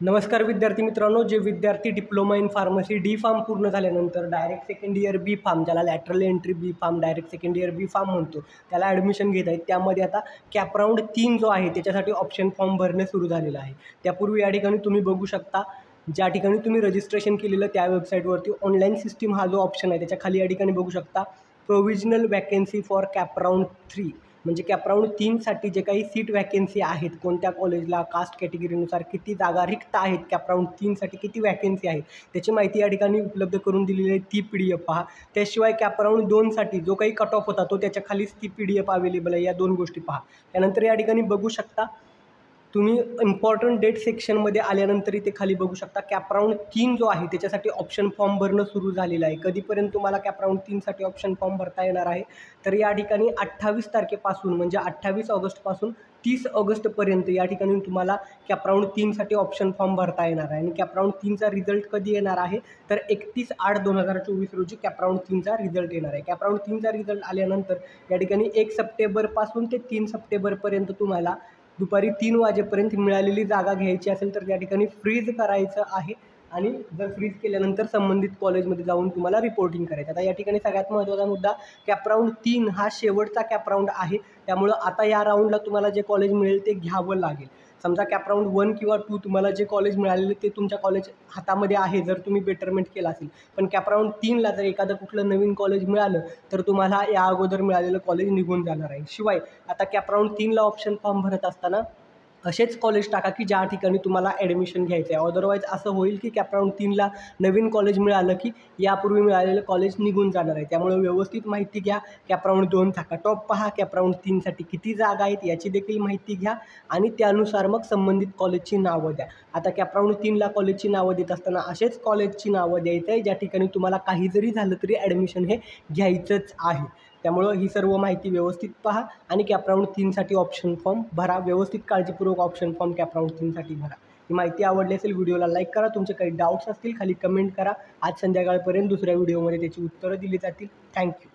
नमस्कार विद्यार्थी मित्रांनो, जे विद्यार्थी diploma in pharmacy D pharm पूर्ण झाल्यानंतर direct second year B pharm, ज्याला lateral entry B pharm direct second year B pharm म्हणतो, त्याला ॲडमिशन घेत आहेत. त्यामध्ये आता कॅपराऊंड 3 जो आहे त्याच्यासाठी ऑप्शन फॉर्म भरणे सुरू झालेलं आहे. त्यापूर्वी या ठिकाणी तुम्ही बघू शकता, ज्या ठिकाणी तुम्ही रजिस्ट्रेशन केलेलं त्या वेबसाईटवरती ऑनलाईन सिस्टीम हा जो ऑप्शन आहे त्याच्या खाली या ठिकाणी बघू शकता प्रोव्हिजनल वॅकन्सी फॉर कॅपराऊंड 3, म्हणजे कॅपराऊंड 3साठी जे काही सीट वॅकन्सी आहेत, कोणत्या कॉलेजला कास्ट कॅटेगरीनुसार किती जागा रिक्त आहेत, कॅपराऊंड 3साठी किती वॅकन्सी आहेत त्याची माहिती या ठिकाणी उपलब्ध करून दिलेली आहे. ती PDF पहा. त्याशिवाय कॅपराऊंड 2साठी जो काही कट ऑफ होता तो त्याच्या खालीच ती PDF अवेलेबल आहे. या दोन गोष्टी पहा. त्यानंतर या ठिकाणी बघू शकता तुम्ही इम्पॉर्टंट डेट सेक्शनमध्ये आल्यानंतर इथे खाली बघू शकता कॅपराऊंड 3 जो आहे त्याच्यासाठी ऑप्शन फॉर्म भरणं सुरू झालेलं आहे. कधीपर्यंत तुम्हाला कॅपराऊंड 3साठी ऑप्शन फॉर्म भरता येणार आहे, तर या ठिकाणी 28 तारखेपासून म्हणजे 28 ऑगस्टपासून 30 ऑगस्टपर्यंत या ठिकाणी तुम्हाला कॅपराऊंड 3साठी ऑप्शन फॉर्म भरता येणार आहे. आणि कॅपराऊंड 3चा रिझल्ट कधी येणार आहे, तर 31/8/2024 रोजी कॅपराऊंड 3चा रिझल्ट येणार आहे. कॅपराऊंड 3चा रिझल्ट आल्यानंतर या ठिकाणी 1 सप्टेंबरपासून ते 3 सप्टेंबरपर्यंत तुम्हाला दुपारी 3 वाजेपर्यंत मिळालेली जागा घ्यायची असेल तर त्या ठिकाणी फ्रीज करायचं आहे. आणि जर फ्रीज केल्यानंतर संबंधित कॉलेजमध्ये जाऊन तुम्हाला रिपोर्टिंग करायचं. आता या ठिकाणी सगळ्यात महत्त्वाचा मुद्दा, कॅपराऊंड 3 हा शेवटचा कॅपराऊंड आहे. त्यामुळं आता या राऊंडला तुम्हाला जे कॉलेज मिळेल ते घ्यावं लागेल. समजा कॅपराऊंड 1 किंवा 2 तुम्हाला जे कॉलेज मिळालेले ते तुमच्या कॉलेज हातामध्ये आहे जर तुम्ही बेटरमेंट केलं असेल, पण कॅपराऊंड 3ला जर एखादं कुठलं नवीन कॉलेज मिळालं तर तुम्हाला या अगोदर मिळालेलं कॉलेज निघून जाणार आहे. शिवाय आता कॅपराऊंड 3ला ऑप्शन फॉर्म भरत असताना असेच कॉलेज टाका की ज्या ठिकाणी तुम्हाला ॲडमिशन घ्यायचं आहे. अदरवाईज असं होईल की कॅपराऊंड 3ला नवीन कॉलेज मिळालं की यापूर्वी मिळालेलं कॉलेज निघून जाणार आहे. त्यामुळे व्यवस्थित माहिती घ्या. कॅपराऊंड 2चा कट ऑफ पहा, कॅपराऊंड 3साठी किती जागा आहेत याची देखील माहिती घ्या आणि त्यानुसार मग संबंधित कॉलेजची नावं द्या. आता कॅपराऊंड 3ला कॉलेजची नावं देत असताना असेच कॉलेजची नावं द्यायचं आहे ज्या ठिकाणी तुम्हाला काही जरी झालं तरी ॲडमिशन हे घ्यायचंच आहे. त्यामुळं ही सर्व माहिती व्यवस्थित पहा आणि कॅपराऊंड 3साठी ऑप्शन फॉर्म भरा. व्यवस्थित काळजीपूर्वक ऑप्शन फॉर्म कॅपराऊंड 3साठी भरा. ही माहिती आवडली असेल व्हिडिओला लाईक करा. तुमचे काही डाऊट्स असतील खाली कमेंट करा. आज संध्याकाळपर्यंत दुसऱ्या व्हिडिओमध्ये त्याची उत्तरं दिली जातील. थँक्यू.